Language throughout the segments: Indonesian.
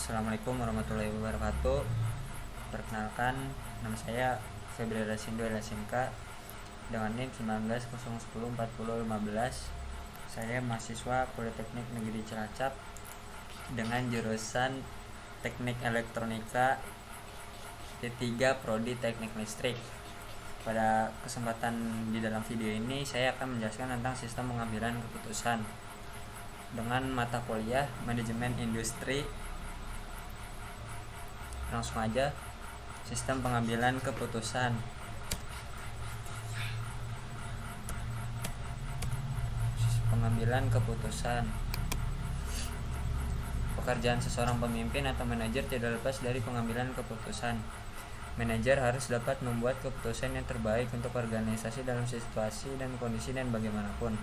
Assalamualaikum warahmatullahi wabarakatuh. Perkenalkan, nama saya Febri Rasindo Lasinka dengan NIM 1901040015. Saya mahasiswa Politeknik Negeri Cilacap dengan jurusan Teknik Elektronika D3 Prodi Teknik Listrik. Pada kesempatan di dalam video ini saya akan menjelaskan tentang sistem pengambilan keputusan dengan mata kuliah Manajemen Industri. Langsung aja, sistem pengambilan keputusan. Pengambilan keputusan. Pekerjaan seseorang pemimpin atau manajer tidak lepas dari pengambilan keputusan. Manajer harus dapat membuat keputusan yang terbaik untuk organisasi dalam situasi dan kondisi dan bagaimanapun.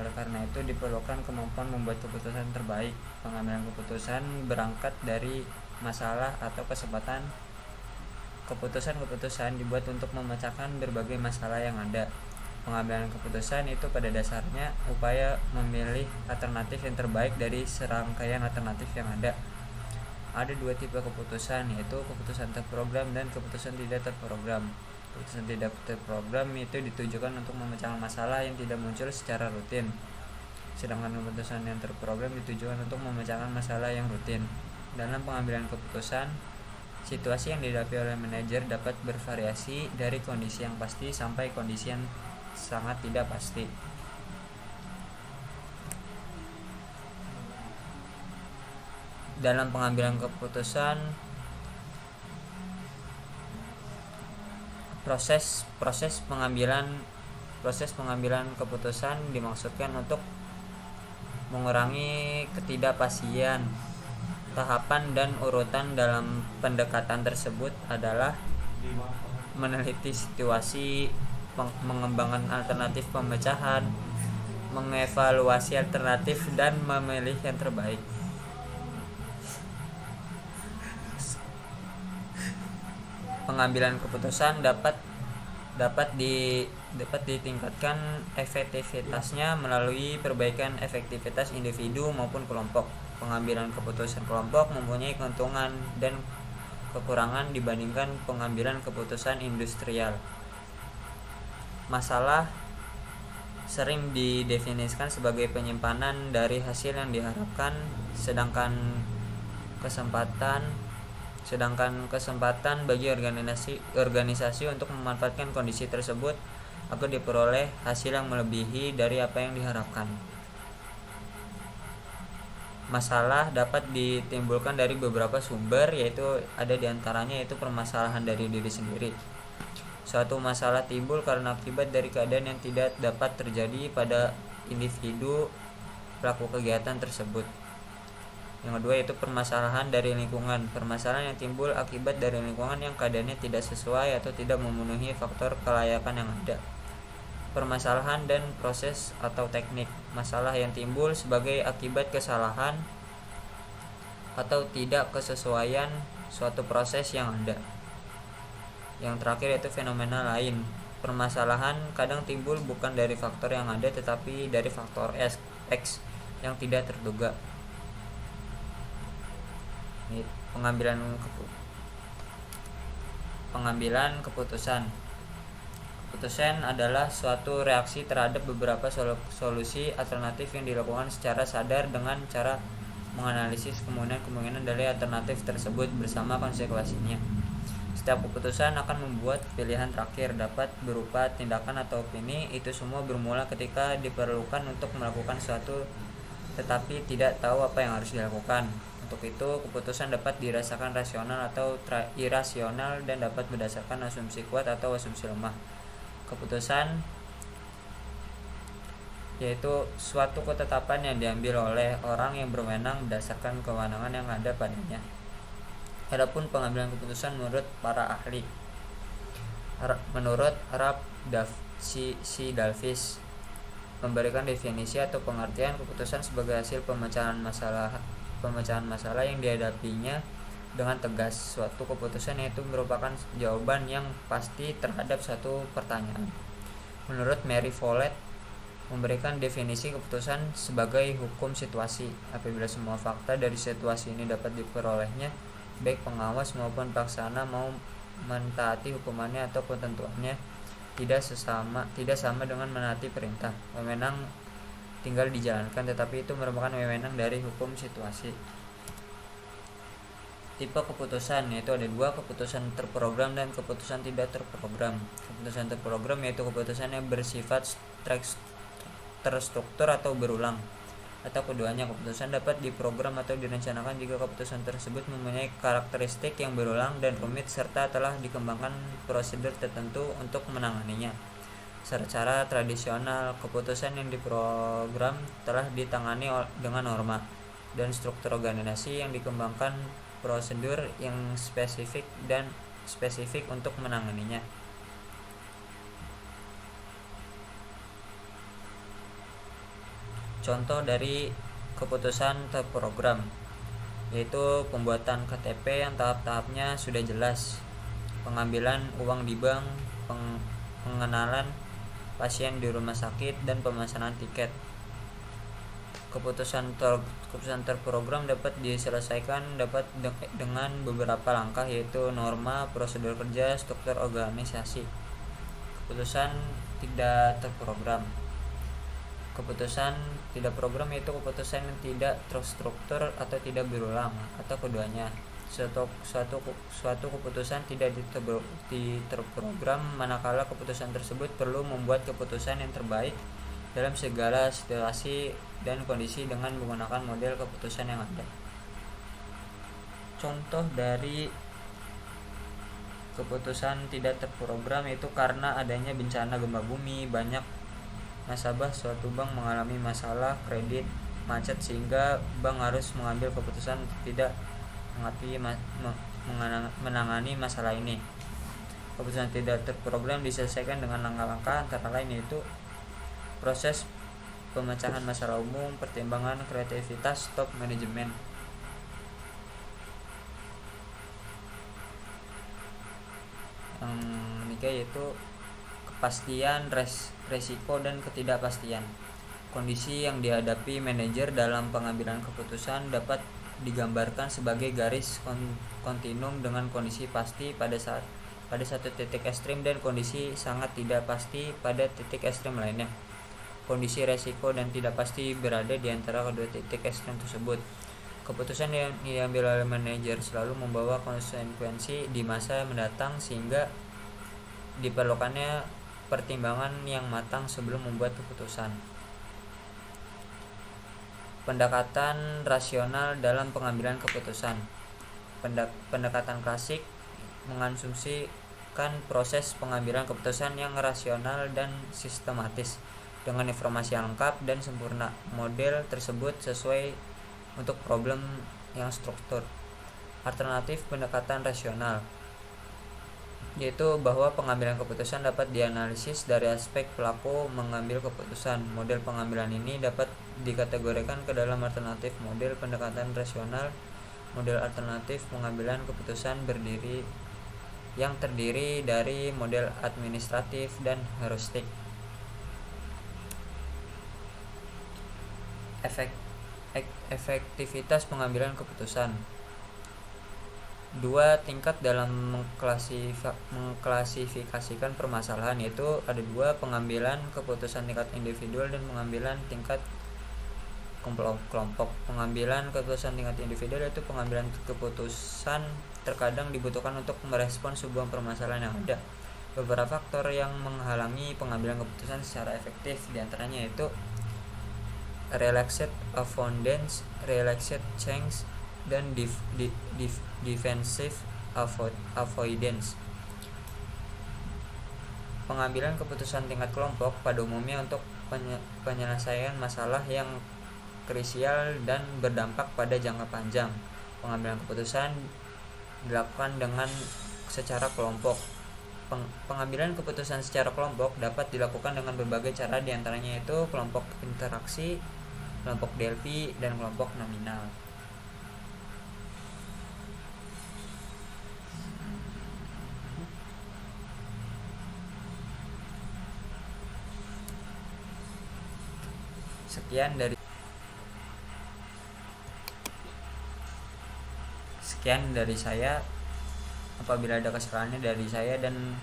Oleh karena itu diperlukan kemampuan membuat keputusan terbaik. Pengambilan keputusan berangkat dari masalah atau kesempatan. Keputusan-keputusan dibuat untuk memecahkan berbagai masalah yang ada. Pengambilan keputusan itu pada dasarnya upaya memilih alternatif yang terbaik dari serangkaian alternatif yang ada. Ada dua tipe keputusan, yaitu keputusan terprogram dan keputusan tidak terprogram. Keputusan tidak terprogram itu ditujukan untuk memecahkan masalah yang tidak muncul secara rutin. Sedangkan keputusan yang terprogram ditujukan untuk memecahkan masalah yang rutin. Dalam pengambilan keputusan, situasi yang dihadapi oleh manajer dapat bervariasi dari kondisi yang pasti sampai kondisi yang sangat tidak pasti. Dalam pengambilan keputusan, proses pengambilan keputusan dimaksudkan untuk mengurangi ketidakpastian. Tahapan dan urutan dalam pendekatan tersebut adalah meneliti situasi, mengembangkan alternatif pemecahan, mengevaluasi alternatif, dan memilih yang terbaik. Pengambilan keputusan dapat ditingkatkan efektivitasnya melalui perbaikan efektivitas individu maupun kelompok. Pengambilan keputusan kelompok mempunyai keuntungan dan kekurangan dibandingkan pengambilan keputusan industrial. Masalah sering didefinisikan sebagai penyimpanan dari hasil yang diharapkan, sedangkan kesempatan bagi organisasi untuk memanfaatkan kondisi tersebut agar diperoleh hasil yang melebihi dari apa yang diharapkan. Masalah dapat ditimbulkan dari beberapa sumber, yaitu ada diantaranya yaitu permasalahan dari diri sendiri. Suatu masalah timbul karena akibat dari keadaan yang tidak dapat terjadi pada individu pelaku kegiatan tersebut. Yang kedua yaitu permasalahan dari lingkungan. Permasalahan yang timbul akibat dari lingkungan yang keadaannya tidak sesuai atau tidak memenuhi faktor kelayakan yang ada. Permasalahan dan proses atau teknik. Masalah yang timbul sebagai akibat kesalahan atau tidak kesesuaian suatu proses yang ada. Yang terakhir yaitu fenomena lain. Permasalahan kadang timbul bukan dari faktor yang ada tetapi dari faktor X yang tidak terduga. Pengambilan keputusan. Keputusan adalah suatu reaksi terhadap beberapa solusi alternatif yang dilakukan secara sadar dengan cara menganalisis kemungkinan dari alternatif tersebut bersama konsekuensinya. Setiap keputusan akan membuat pilihan terakhir, dapat berupa tindakan atau opini. Itu semua bermula ketika diperlukan untuk melakukan sesuatu tetapi tidak tahu apa yang harus dilakukan. Untuk itu, keputusan dapat dirasakan rasional atau irasional dan dapat berdasarkan asumsi kuat atau asumsi lemah. Keputusan yaitu suatu ketetapan yang diambil oleh orang yang berwenang berdasarkan kewenangan yang ada padanya. Adapun pengambilan keputusan menurut para ahli, menurut Ralph C. Davis memberikan definisi atau pengertian keputusan sebagai hasil pemecahan masalah yang dihadapinya dengan tegas. Suatu keputusan yaitu merupakan jawaban yang pasti terhadap suatu pertanyaan. Menurut Mary Follett, memberikan definisi keputusan sebagai hukum situasi. Apabila semua fakta dari situasi ini dapat diperolehnya, baik pengawas maupun pelaksana mau mentaati hukumannya atau ketentuannya tidak sama dengan menaati perintah. Wewenang tinggal dijalankan, tetapi itu merupakan wewenang dari hukum situasi. Tipe keputusan yaitu ada dua, keputusan terprogram dan keputusan tidak terprogram. Keputusan terprogram yaitu keputusan yang bersifat terstruktur atau berulang, atau keduanya. Keputusan dapat diprogram atau direncanakan jika keputusan tersebut mempunyai karakteristik yang berulang dan rumit serta telah dikembangkan prosedur tertentu untuk menanganinya. Secara tradisional, keputusan yang diprogram telah ditangani dengan norma dan struktur organisasi yang dikembangkan prosedur yang spesifik untuk menanganinya. Contoh dari keputusan terprogram yaitu pembuatan KTP yang tahap-tahapnya sudah jelas, pengambilan uang di bank, pengenalan pasien di rumah sakit, dan pemesanan tiket. Keputusan terprogram dapat diselesaikan dengan beberapa langkah yaitu norma, prosedur kerja, struktur organisasi. Keputusan tidak terprogram. Keputusan tidak program yaitu keputusan yang tidak terstruktur atau tidak berulang, atau keduanya. Suatu keputusan tidak diterprogram manakala keputusan tersebut perlu membuat keputusan yang terbaik dalam segala situasi dan kondisi dengan menggunakan model keputusan yang ada. Contoh dari keputusan tidak terprogram itu karena adanya bencana gempa bumi, banyak nasabah suatu bank mengalami masalah kredit macet sehingga bank harus mengambil keputusan tidak menangani masalah ini. Keputusan tidak terprogram diselesaikan dengan langkah-langkah antara lain yaitu proses pemecahan masalah umum, pertimbangan kreativitas, top manajemen. Yang ketiga yaitu kepastian, resiko, dan ketidakpastian. Kondisi yang dihadapi manajer dalam pengambilan keputusan dapat digambarkan sebagai garis kontinum dengan kondisi pasti pada satu titik ekstrim dan kondisi sangat tidak pasti pada titik ekstrim lainnya. Kondisi resiko dan tidak pasti berada di antara kedua titik ekstrem tersebut. Keputusan yang diambil oleh manajer selalu membawa konsekuensi di masa mendatang sehingga diperlukannya pertimbangan yang matang sebelum membuat keputusan. Pendekatan rasional dalam pengambilan keputusan. Pendekatan klasik mengasumsikan proses pengambilan keputusan yang rasional dan sistematis dengan informasi yang lengkap dan sempurna. Model tersebut sesuai untuk problem yang struktur. Alternatif pendekatan rasional yaitu bahwa pengambilan keputusan dapat dianalisis dari aspek pelaku mengambil keputusan. Model pengambilan ini dapat dikategorikan ke dalam alternatif model pendekatan rasional, model alternatif pengambilan keputusan yang terdiri dari model administratif dan heuristik. Efektivitas pengambilan keputusan. Dua tingkat dalam mengklasifikasikan permasalahan yaitu ada dua, pengambilan keputusan tingkat individual dan pengambilan tingkat kelompok. Pengambilan keputusan tingkat individual yaitu pengambilan keputusan terkadang dibutuhkan untuk merespon sebuah permasalahan yang ada. Beberapa faktor yang menghalangi pengambilan keputusan secara efektif diantaranya yaitu relaxed avoidance, relaxed change, dan defensive avoidance. Pengambilan keputusan tingkat kelompok pada umumnya untuk penyelesaian masalah yang krusial dan berdampak pada jangka panjang. Pengambilan keputusan dilakukan secara kelompok. Pengambilan keputusan secara kelompok dapat dilakukan dengan berbagai cara, diantaranya yaitu kelompok interaksi, kelompok Delphi, dan kelompok nominal. Sekian dari saya. Apabila ada kesalahannya dari saya dan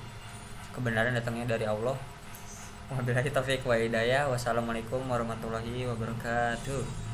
kebenaran datangnya dari Allah. Wabillahi taufiq wa hidayah. Wassalamualaikum warahmatullahi wabarakatuh.